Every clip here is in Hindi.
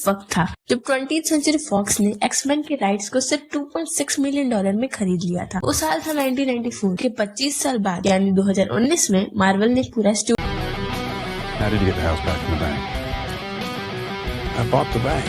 वक्त था जब 20th सेंचुरी फॉक्स ने एक्समैन के राइट्स को सिर्फ $2.6 मिलियन में खरीद लिया था। वो साल था 1994 के 25 साल बाद यानी 2019 में मार्वल ने पूरा How did you get the house back from the bank? I bought the bank.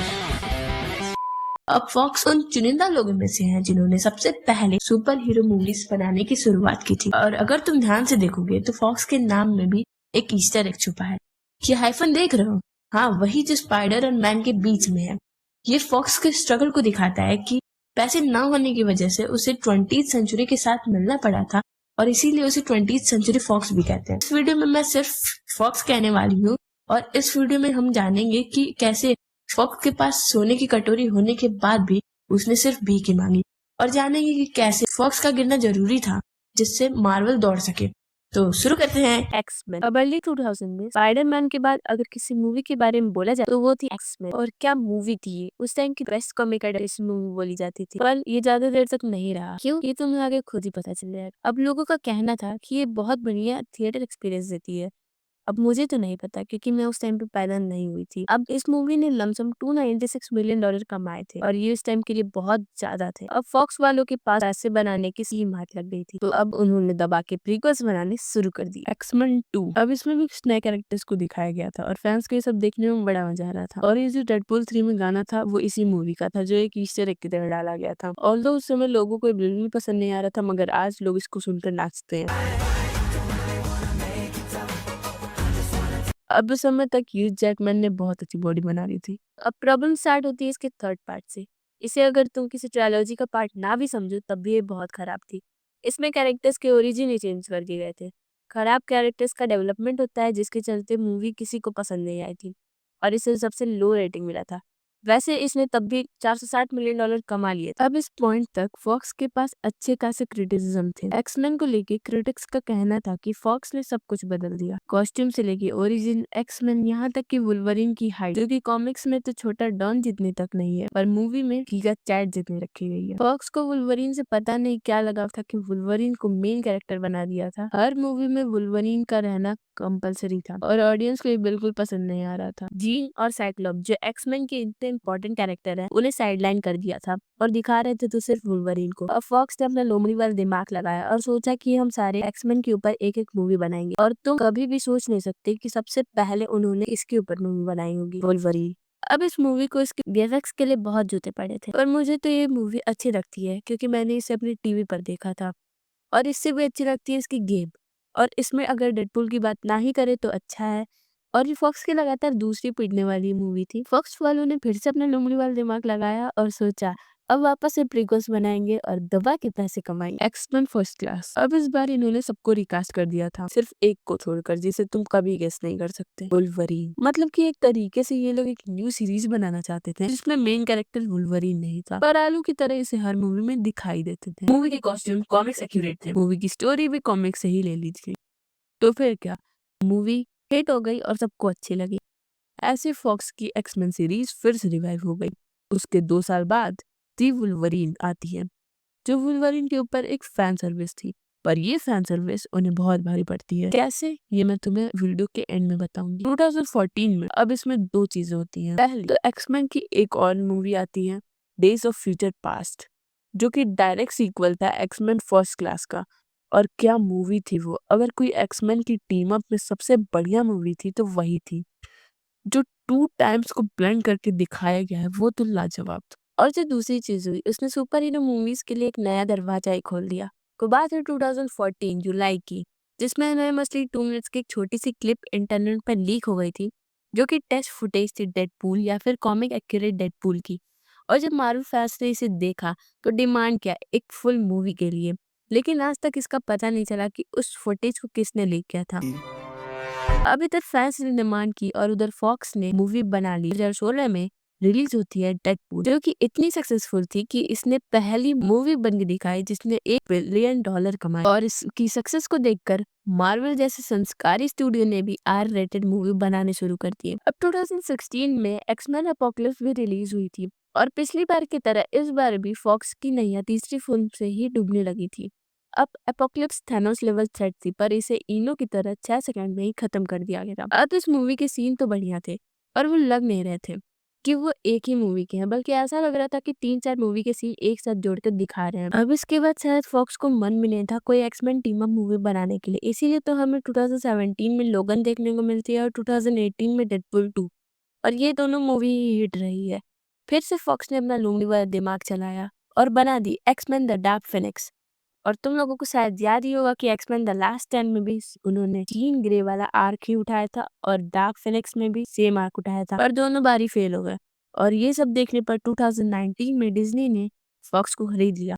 अब फॉक्स उन चुनिंदा लोगों में से हैं जिन्होंने सबसे पहले सुपर हीरो मूवीज बनाने की शुरुआत की थी। और अगर तुम ध्यान से देखोगे तो फॉक्स के नाम में भी एक ईस्टर एग छुपा है। ये हाइफन देख रहे हो? हाँ, वही जो स्पाइडर और मैन के बीच में है। ये फॉक्स के स्ट्रगल को दिखाता है कि पैसे न होने की वजह से उसे 20th सेंचुरी के साथ मिलना पड़ा था और इसीलिए उसे 20th सेंचुरी फॉक्स भी कहते हैं। इस वीडियो में मैं सिर्फ फॉक्स कहने वाली हूँ और इस वीडियो में हम जानेंगे कि कैसे फॉक्स के पास सोने की कटोरी होने के बाद भी उसने सिर्फ भीख मांगी और जानेंगे कि कैसे फॉक्स का गिरना जरूरी था जिससे मार्वल दौड़ सके। तो शुरू करते हैं। एक्समैन। अब अर्ली 2000 में स्पाइडरमैन के बाद अगर किसी मूवी के बारे में बोला जाए तो वो थी एक्समैन। और क्या मूवी थी ये, उस टाइम की बेस्ट कॉमिक मूवी बोली जाती थी। पर ये ज्यादा देर तक नहीं रहा। क्यों, ये तुम्हें आगे खुद ही पता चल जाएगा। अब लोगों का कहना था कि ये बहुत बढ़िया थिएटर एक्सपीरियंस देती है। अब मुझे तो नहीं पता क्योंकि मैं उस टाइम पे पैदा नहीं हुई थी। अब इस मूवी ने लमसम $296 मिलियन कमाए थे और ये उस टाइम के लिए बहुत ज्यादा थे। अब फॉक्स वालों के पास पैसे बनाने की सीम हाथ लग गई थी, तो अब उन्होंने दबा के प्रीक्वल्स बनाने शुरू कर दी। एक्समैन 2। अब इसमें भी कुछ नए कैरेक्टर्स को दिखाया गया था और फैंस को ये सब देखने में बड़ा मजा आ रहा था। और ये जो डेडपूल 3 में गाना था वो इसी मूवी का था जो एक ईस्टर एग की तरह डाला गया था। ऑल्दो उस समय लोगों को बिल्कुल पसंद नहीं आ रहा था, मगर आज लोग इसको सुनकर नाचते हैं। अब उस समय तक ह्यूज जैकमैन ने बहुत अच्छी बॉडी बना ली थी। अब प्रॉब्लम स्टार्ट होती है इसके थर्ड पार्ट से। इसे अगर तुम किसी ट्रायलॉजी का पार्ट ना भी समझो तब भी ये बहुत खराब थी। इसमें कैरेक्टर्स के ओरिजिन ही चेंज कर दिए गए थे। खराब कैरेक्टर्स का डेवलपमेंट होता है जिसके चलते मूवी किसी को पसंद नहीं आई थी और इसे सबसे लो रेटिंग मिला था। वैसे इसने तब भी $460 मिलियन कमा लिए थे। अब इस पॉइंट तक फॉक्स के पास अच्छे खासे क्रिटिसिज्म थे। एक्समैन को लेके क्रिटिक्स का कहना था कि फॉक्स ने सब कुछ बदल दिया, कॉस्ट्यूम से लेके ओरिजिन एक्समैन, यहाँ तक कि वुल्वरीन की हाइट जो कि कॉमिक्स में तो छोटा डॉन जितनी तक नहीं है पर मूवी में गीगा चैट जितनी रखी गई है। फॉक्स को वुल्वरीन से पता नहीं क्या लगा था कि वुल्वरीन को मेन कैरेक्टर बना दिया था। हर मूवी में वुल्वरीन का रहना कंपलसरी था और ऑडियंस को ये बिल्कुल पसंद नहीं आ रहा था। जीन और साइक्लोप जो एक्समैन के इतने इंपॉर्टेंट कैरेक्टर है उन्हें साइडलाइन कर दिया था और दिखा रहे थे तो सिर्फ वुल्वरीन को। अब फॉक्स ने अपना लोमड़ी वाला दिमाग लगाया और सोचा कि हम सारे एक्समैन के ऊपर एक एक मूवी बनाएंगे और तुम कभी भी सोच नहीं सकते कि सबसे पहले उन्होंने इसके ऊपर मूवी बनाई होगी, वुल्वरीन। अब इस मूवी को इसके VFX के लिए बहुत जूते पड़े थे और मुझे तो ये मूवी अच्छी लगती है क्योंकि मैंने इसे अपनी टीवी पर देखा था और इससे भी अच्छी लगती है इसकी गेम। और इसमें अगर डेडपूल की बात ना ही करे तो अच्छा है। और ये फॉक्स की लगातार दूसरी पिटने वाली मूवी थी। फॉक्स वालों ने फिर से अपना लोमड़ी वाला दिमाग लगाया और सोचा अब वापस से प्रीक्वल्स बनाएंगे और दबा के पैसे कमाएंगे। Axeman first class. अब इस बार इन्होंने सबको रिकास्ट कर दिया था, सिर्फ एक को छोड़कर जिसे तुम कभी गेस नहीं कर सकते, वुल्वरीन। मतलब कि एक तरीके से ये लोग एक न्यू सीरीज बनाना चाहते थे जिसमें मेन कैरेक्टर वुल्वरीन नहीं था पर आलू की तरह इसे हर मूवी में दिखाई देते थे। मूवी के कॉस्ट्यूम कॉमिक्स एक्यूरेट थे, मूवी की स्टोरी भी कॉमिक्स से ही ले ली थी। तो फिर क्या, मूवी हिट हो गई और सबको अच्छी लगी। ऐसे फॉक्स की एक्समैन सीरीज फिर से रिवाइव हो गई। उसके 2 साल बाद दी वुल्वरीन आती है जो वुल्वरीन के ऊपर एक फैन सर्विस थी, पर ये फैन सर्विस उन्हें बहुत भारी पड़ती है। कैसे, ये मैं तुम्हें वीडियो के एंड में बताऊंगी। 2014 में अब इसमें 2 चीजें होती हैं। पहली तो एक्समैन की एक और मूवी आती है, डेज ऑफ फ्यूचर पास्ट, जो कि डायरेक्ट सीक्वल था एक्समैन फर्स्ट क्लास का। और क्या मूवी थी वो। अगर कोई एक्समैन की टीम अप में सबसे बढ़िया मूवी थी तो वही थी। जो 2 टाइम्स को ब्लेंड करके दिखाया गया है वो तो लाजवाब था। और जो दूसरी चीज हुई, उसने सुपर हीरो मूवीज के लिए एक नया दरवाजा ही खोल दिया। तो बात है 2014 जुलाई की, जिसमें एनोनिमसली 2 मिनट्स की एक छोटी सी क्लिप इंटरनेट पर लीक हो गई थी जो कि टेस्ट फुटेज थी डेडपूल या फिर कॉमिक एक्यूरेट डेडपूल की। और जब मार्वल फैंस ने इसे देखा तो डिमांड किया एक फुल मूवी के लिए, लेकिन आज तक इसका पता नहीं चला कि उस फुटेज को किसने लीक किया था। अब इधर फैंस ने डिमांड की और उधर फॉक्स ने मूवी बना ली। 2016 में रिलीज होती है डेडपूल, जो कि इतनी सक्सेसफुल थी कि इसने पहली मूवी बन के दिखाई जिसने $1 बिलियन कमाए। और इसकी सक्सेस को देखकर मार्वल जैसे संस्कारी स्टूडियो ने भी R-रेटेड मूवी बनाने शुरू कर दिए। अब 2016 में एक्समैन अपोकलिप्स भी रिलीज हुई थी और पिछली बार की तरह इस बार भी फॉक्स की नैया तीसरी फिल्म से ही डूबने लगी थी। अब एपोक्लिप्स थैनोस लेवल थ्रेट थी पर इसे इनो की तरह 6 सेकंड में ही खत्म कर दिया गया था। अब इस मूवी के सीन तो बढ़िया थे और वो लग नहीं रहे थे कि वो एक ही मूवी के हैं, बल्कि ऐसा लग रहा था कि 3-4 मूवी के सीन एक साथ जोड़कर दिखा रहे हैं। अब इसके बाद शायद फॉक्स को मन भी नहीं था कोई एक्स-मेन टीम अप मूवी बनाने के लिए, इसीलिए तो हमें 2017 में लोगन देखने को मिलती है और 2018 में डेडपूल 2, और ये दोनों मूवी ही हिट रही है। फिर से फॉक्स ने अपना लोमड़ी वाला दिमाग चलाया और बना दी एक्स-मेन द डार्क फिनिक्स। और तुम लोगों को शायद याद ही होगा कि एक्स-मेन द लास्ट स्टैंड में भी उन्होंने जीन ग्रे वाला आर्क ही उठाया था और डार्क फिनिक्स में भी सेम आर्क उठाया था, पर दोनों बार ही फेल हो गए। और ये सब देखने पर 2019 में डिज्नी ने फॉक्स को खरीद लिया।